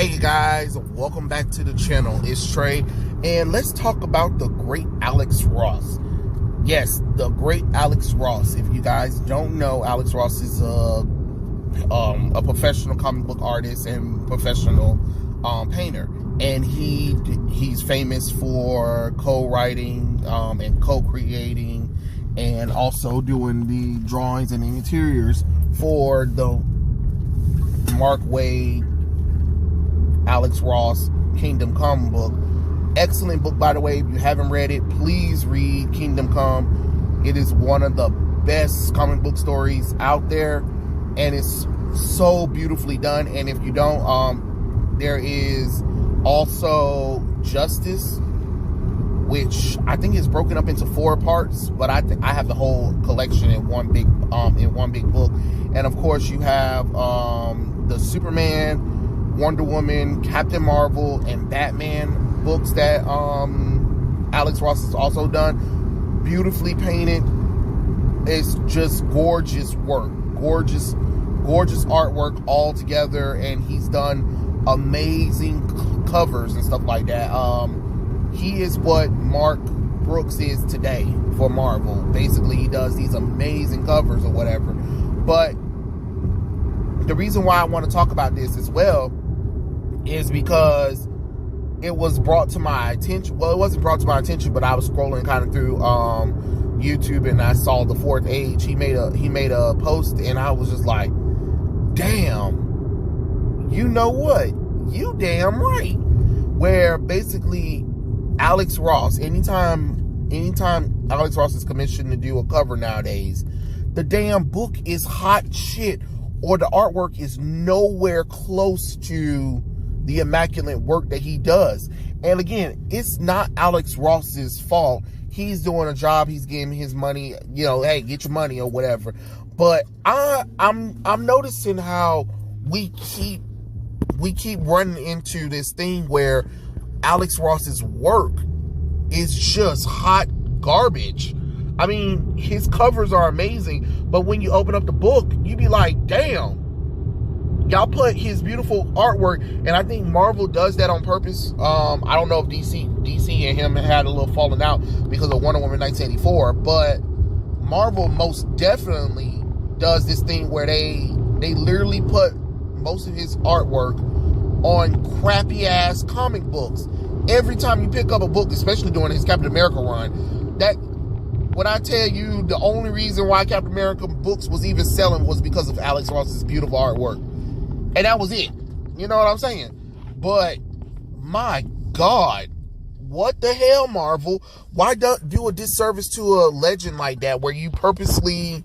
Hey guys, welcome back to the channel. It's Trey, and let's talk about the great Alex Ross. Yes, the great Alex Ross. If you guys don't know, Alex Ross is a professional comic book artist and professional painter, and he's famous for co-writing and co-creating, and also doing the drawings and the interiors for the Mark Waid, Alex Ross Kingdom Come book. Excellent book, by the way. If you haven't read it, please read Kingdom Come. It is one of the best comic book stories out there, and it's so beautifully done. And if you don't, there is also Justice, which I think is broken up into 4 parts, but I have the whole collection in one big book. And of course, you have the Superman, Wonder Woman, Captain Marvel, and Batman books that Alex Ross has also done. Beautifully painted. It's just gorgeous work, gorgeous artwork all together, and he's done amazing covers and stuff like that. He is what Mark Brooks is today for Marvel. Basically, he does these amazing covers or whatever. But the reason why I want to talk about this as well is because it was brought to my attention. Well, it wasn't brought to my attention, but I was scrolling kind of through YouTube, and I saw The Fourth Age. He made a post, and I was just like, damn, you know what? You damn right. Where basically Alex Ross, anytime Alex Ross is commissioned to do a cover nowadays, the damn book is hot shit, or the artwork is nowhere close to the immaculate work that he does. And again, it's not Alex Ross's fault. He's doing a job. He's getting his money. You know, hey, get your money or whatever. But I'm noticing how we keep running into this thing where Alex Ross's work is just hot garbage. I mean, his covers are amazing, but when you open up the book, you be like, damn. Y'all put his beautiful artwork, and I think Marvel does that on purpose. I don't know if DC and him had a little falling out because of Wonder Woman 1984, but Marvel most definitely does this thing where they literally put most of his artwork on crappy ass comic books. Every time you pick up a book, especially during his Captain America run, that when I tell you the only reason why Captain America books was even selling was because of Alex Ross's beautiful artwork. And that was it. You know what I'm saying? But my God, what the hell, Marvel? Why do a disservice to a legend like that, where you purposely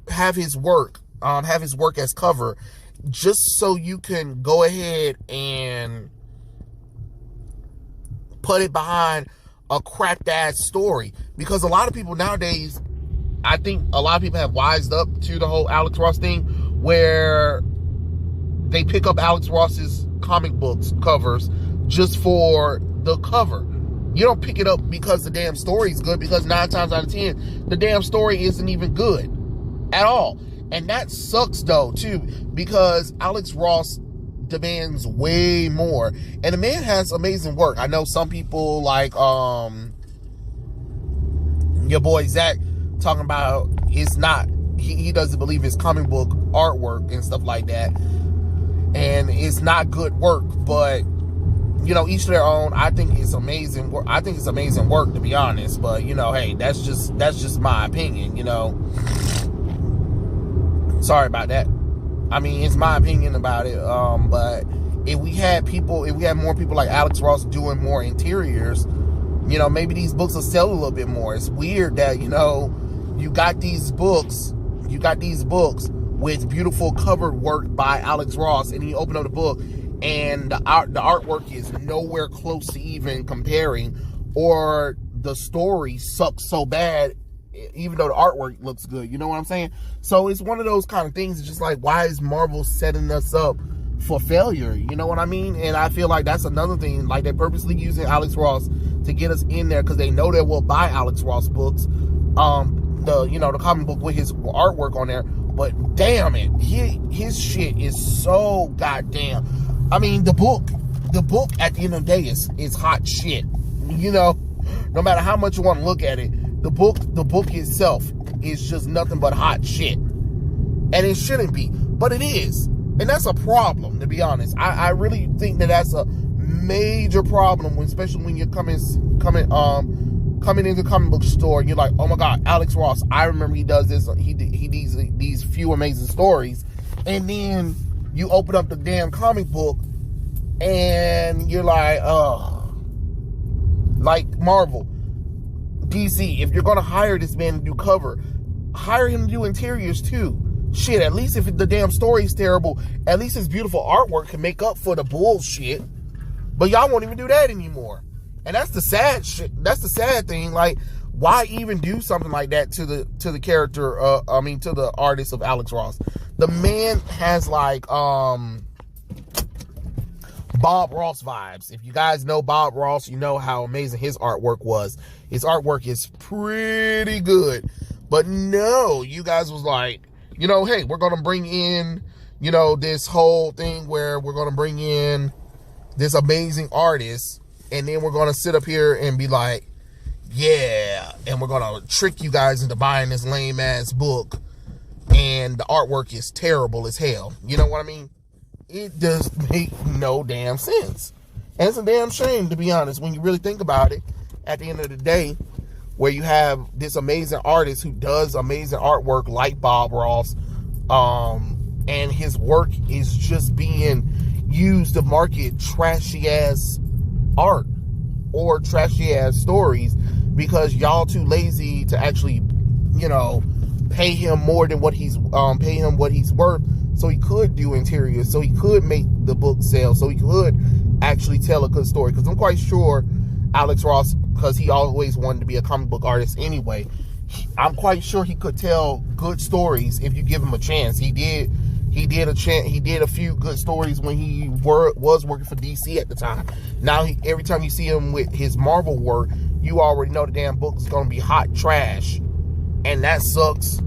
have his work as cover, just so you can go ahead and put it behind a cracked ass story? Because a lot of people nowadays, I think a lot of people have wised up to the whole Alex Ross thing, where they pick up Alex Ross's comic books covers just for the cover. You don't pick it up because the damn story is good, because 9 times out of 10, the damn story isn't even good at all. And that sucks though too, because Alex Ross demands way more, and the man has amazing work. I know some people like your boy Zach talking about it's not, he doesn't believe it's comic book artwork and stuff like that, and it's not good work. But you know, each their own. I think it's amazing work. I think it's amazing work, to be honest. But you know, hey, that's just my opinion, you know. Sorry about that. I mean, it's my opinion about it. But if we had more people like Alex Ross doing more interiors, you know, maybe these books will sell a little bit more. It's weird that, you know, you got these books with beautiful cover work by Alex Ross, and you open up the book, and the artwork is nowhere close to even comparing, or the story sucks so bad, even though the artwork looks good. You know what I'm saying? So it's one of those kind of things. It's just like, why is Marvel setting us up for failure? You know what I mean? And I feel like that's another thing. Like, they're purposely using Alex Ross to get us in there because they know that we'll buy Alex Ross books, the comic book with his artwork on there. But damn it, his shit is so goddamn. I mean, the book at the end of the day is hot shit. You know, no matter how much you want to look at it, the book itself is just nothing but hot shit. And it shouldn't be, but it is. And that's a problem, to be honest. I really think that that's a major problem, especially when you're coming into the comic book store and you're like, oh my God, Alex Ross, I remember he does this, he does these few amazing stories. And then you open up the damn comic book and you're like, like Marvel, DC, if you're going to hire this man to do cover, hire him to do interiors too. Shit, at least if the damn story's terrible, at least his beautiful artwork can make up for the bullshit. But y'all won't even do that anymore. And that's the sad shit. That's the sad thing. Like, why even do something like that to the character, to the artist of Alex Ross? The man has like Bob Ross vibes. If you guys know Bob Ross, you know how amazing his artwork was. His artwork is pretty good. But no, you guys was like, you know, hey, we're going to bring in, you know, this whole thing where we're going to bring in this amazing artist, and then we're going to sit up here and be like, yeah, and we're going to trick you guys into buying this lame ass book, and the artwork is terrible as hell. You know what I mean? It does make no damn sense. And it's a damn shame, to be honest, when you really think about it, at the end of the day, where you have this amazing artist who does amazing artwork like Bob Ross, and his work is just being used to market trashy ass art or trashy ass stories because y'all too lazy to actually, you know, pay him more than what he's worth, so he could do interiors, so he could make the book sell, so he could actually tell a good story. Because I'm quite sure Alex Ross, because he always wanted to be a comic book artist anyway, I'm quite sure he could tell good stories if you give him a chance. He did a few good stories when he was working for DC at the time. Now, every time you see him with his Marvel work, you already know the damn book is going to be hot trash. And that sucks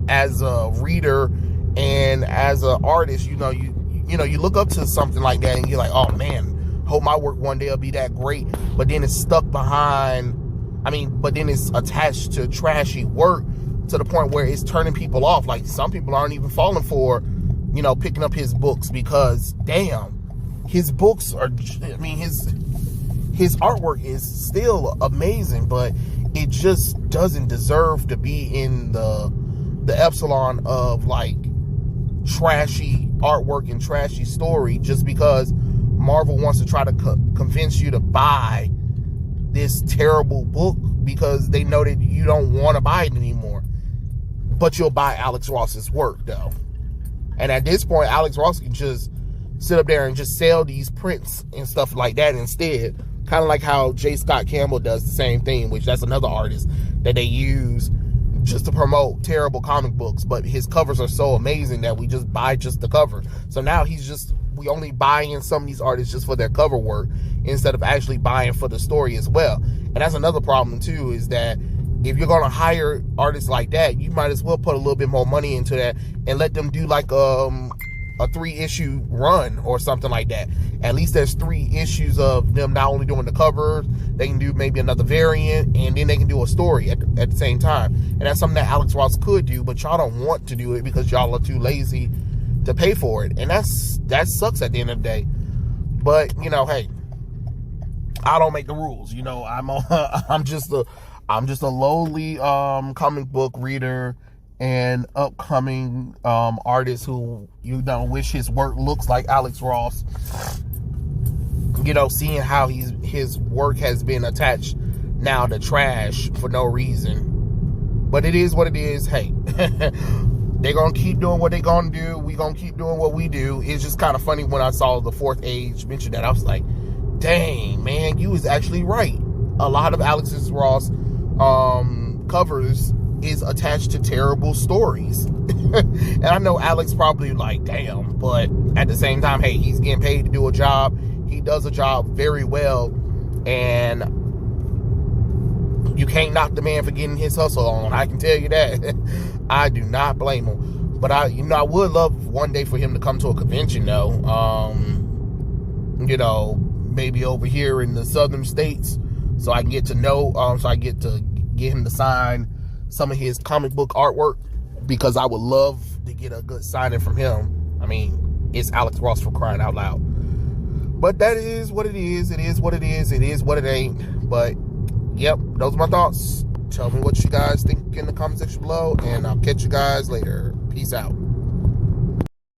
as a reader and as an artist. You look up to something like that and you're like, oh man, hope my work one day will be that great. But then it's stuck behind, but then it's attached to trashy work to the point where it's turning people off. Like, some people aren't even falling for, you know, picking up his books because, damn, his books are, his artwork is still amazing, but it just doesn't deserve to be in the epsilon of, like, trashy artwork and trashy story just because Marvel wants to try to convince you to buy this terrible book because they know that you don't want to buy it anymore. But you'll buy Alex Ross's work, though. And at this point, Alex Ross can just sit up there and just sell these prints and stuff like that instead. Kind of like how J. Scott Campbell does the same thing, which that's another artist that they use just to promote terrible comic books. But his covers are so amazing that we just buy just the cover. So now we only buy in some of these artists just for their cover work instead of actually buying for the story as well. And that's another problem too, is that if you're going to hire artists like that, you might as well put a little bit more money into that and let them do like a 3-issue run or something like that. At least there's 3 issues of them not only doing the cover, they can do maybe another variant, and then they can do a story at the same time. And that's something that Alex Ross could do, but y'all don't want to do it because y'all are too lazy to pay for it. And that sucks at the end of the day. But, you know, hey, I don't make the rules. You know, I'm just a lowly comic book reader and upcoming artist who, you know, wish his work looks like Alex Ross. You know, seeing how his work has been attached now to trash for no reason. But it is what it is. Hey, they're going to keep doing what they're going to do. We're going to keep doing what we do. It's just kind of funny when I saw the Fourth Age mention that. I was like, dang, man, you was actually right. A lot of Alex Ross covers is attached to terrible stories. And I know Alex probably like, damn, but at the same time, hey, he's getting paid to do a job. He does a job very well, and you can't knock the man for getting his hustle on. I can tell you that. I do not blame him. But I would love one day for him to come to a convention though. you know, maybe over here in the southern states, so I can get to know, so I get to get him to sign some of his comic book artwork, because I would love to get a good signing from him. I mean, it's Alex Ross, for crying out loud. But that is what it is. It is what it is. It is what it ain't. But, yep, those are my thoughts. Tell me what you guys think in the comment section below, and I'll catch you guys later. Peace out.